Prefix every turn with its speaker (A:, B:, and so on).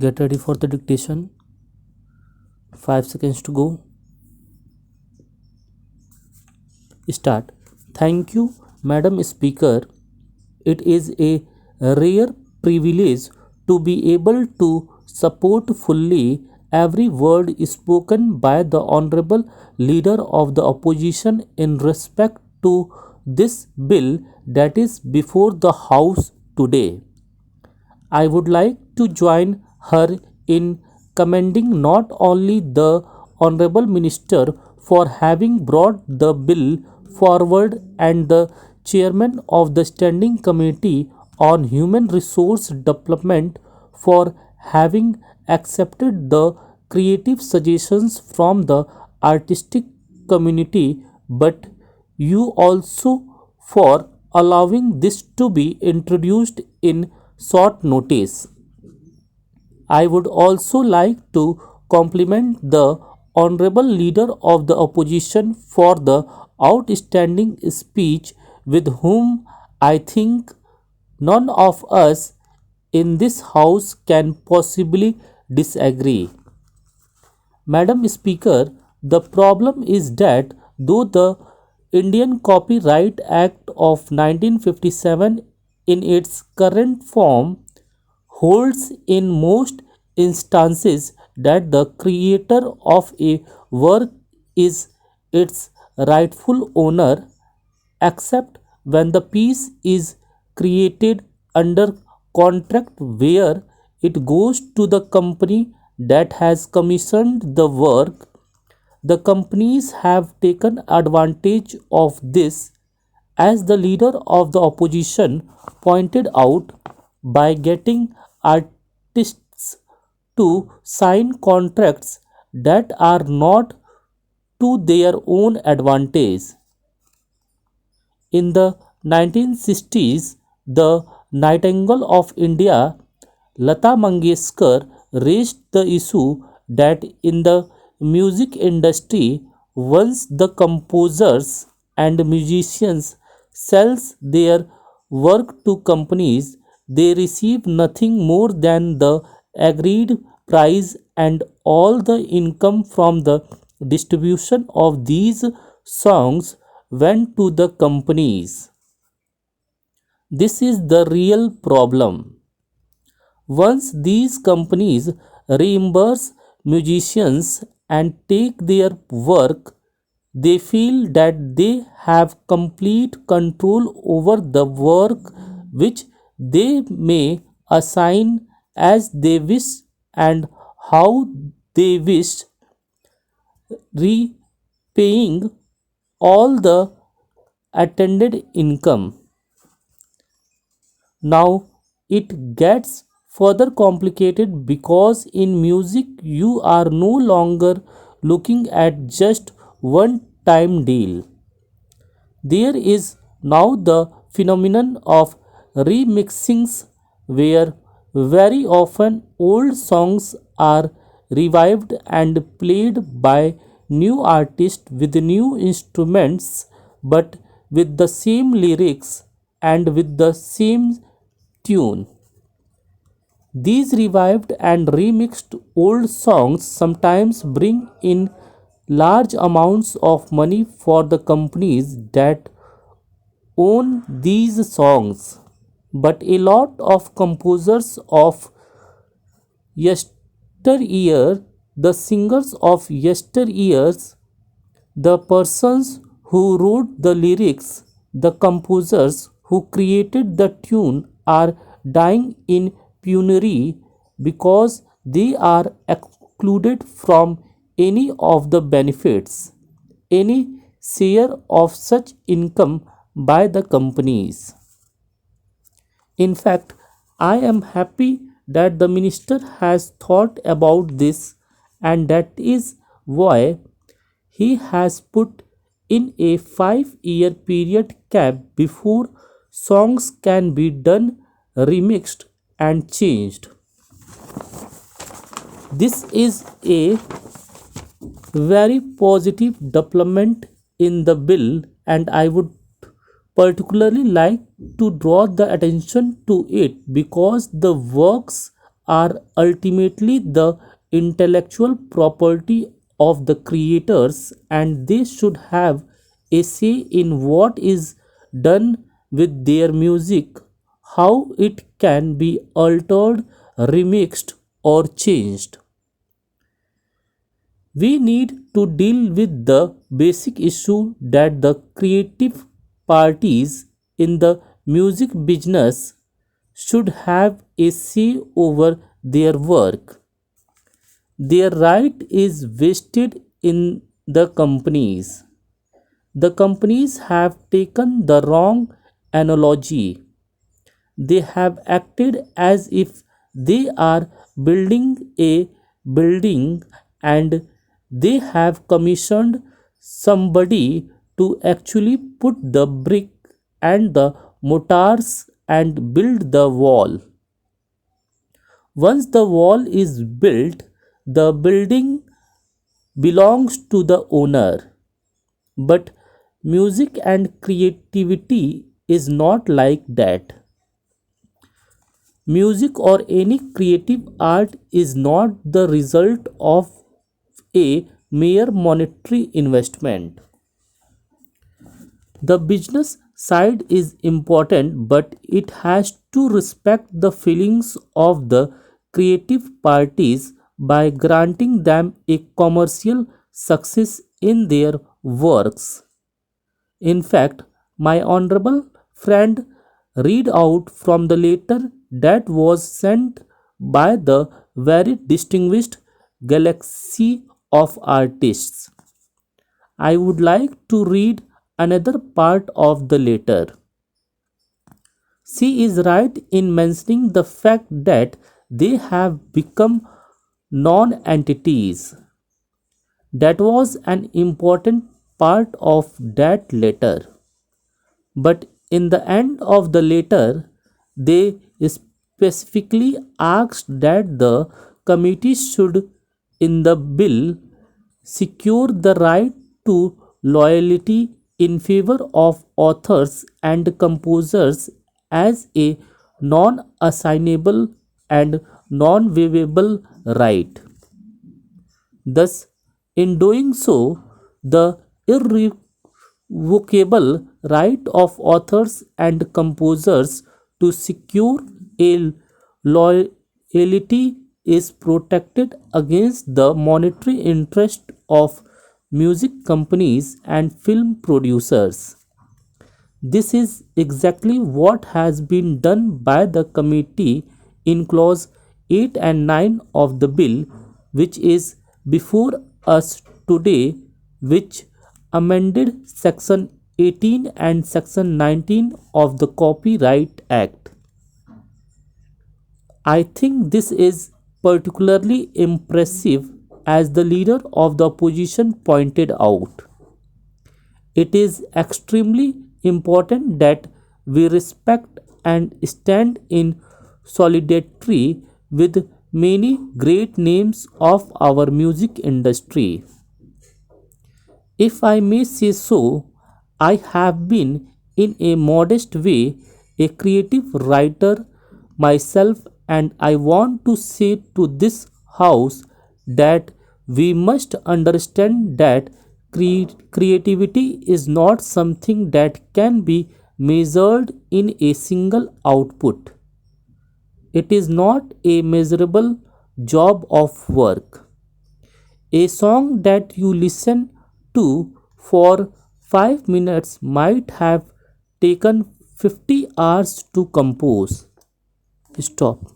A: Get ready for the dictation. 5 seconds to go. Start. Thank you, Madam Speaker. It is a rare privilege to be able to support fully every word spoken by the Honorable Leader of the Opposition in respect to this bill that is before the House today. I would like to join her in commending not only the Honorable Minister for having brought the bill forward and the Chairman of the Standing Committee on Human Resource Development for having accepted the creative suggestions from the artistic community, but you also for allowing this to be introduced in short notice. I would also like to compliment the Honorable Leader of the Opposition for the outstanding speech with whom I think none of us in this House can possibly disagree. Madam Speaker, the problem is that though the Indian Copyright Act of 1957 in its current form holds in most instances that the creator of a work is its rightful owner, except when the piece is created under contract where it goes to the company that has commissioned the work. The companies have taken advantage of this, as the leader of the opposition pointed out, by getting artists to sign contracts that are not to their own advantage. In the 1960s, the Nightingale of India, Lata Mangeshkar, raised the issue that in the music industry, once the composers and musicians sells their work to companies, they receive nothing more than the agreed price, and all the income from the distribution of these songs went to the companies. This is the real problem. Once these companies reimburse musicians and take their work, they feel that they have complete control over the work, which they may assign as they wish and how they wish, repaying all the attended income. Now it gets further complicated because in music you are no longer looking at just one time deal. There is now the phenomenon of remixings, where very often old songs are revived and played by new artists with new instruments but with the same lyrics and with the same tune. These revived and remixed old songs sometimes bring in large amounts of money for the companies that own these songs. But a lot of composers of yesteryear, the singers of yesteryears, the persons who wrote the lyrics, the composers who created the tune are dying in penury because they are excluded from any of the benefits, any share of such income by the companies. In fact, I am happy that the minister has thought about this, and that is why he has put in a 5-year period cap before songs can be done, remixed, and changed. This is a very positive development in the bill, and I would particularly like to draw the attention to it because the works are ultimately the intellectual property of the creators, and they should have a say in what is done with their music, how it can be altered, remixed, or changed. We need to deal with the basic issue that the creative parties in the music business should have a say over their work. Their right is vested in the companies. The companies have taken the wrong analogy. They have acted as if they are building a building and they have commissioned somebody to actually put the brick and the mortars and build the wall. Once the wall is built, the building belongs to the owner. But music and creativity is not like that. Music or any creative art is not the result of a mere monetary investment. The business side is important, but it has to respect the feelings of the creative parties by granting them a commercial success in their works. In fact, my honorable friend read out from the letter that was sent by the very distinguished galaxy of artists. I would like to read another part of the letter. She is right in mentioning the fact that they have become non entities. That was an important part of that letter. But in the end of the letter, they specifically asked that the committee should, in the bill, secure the right to loyalty in favor of authors and composers as a non assignable and non waivable right. Thus, in doing so, the irrevocable right of authors and composers to secure a loyalty is protected against the monetary interest of music companies and film producers. This is exactly what has been done by the committee in clause 8 and 9 of the bill, which is before us today, which amended section 18 and section 19 of the Copyright Act. I think this is particularly impressive as the leader of the opposition pointed out. It is extremely important that we respect and stand in solidarity with many great names of our music industry. If I may say so, I have been, in a modest way, a creative writer myself, and I want to say to this house that we must understand that creativity is not something that can be measured in a single output. It is not a measurable job of work. A song that you listen to for 5 minutes might have taken 50 hours to compose. Stop.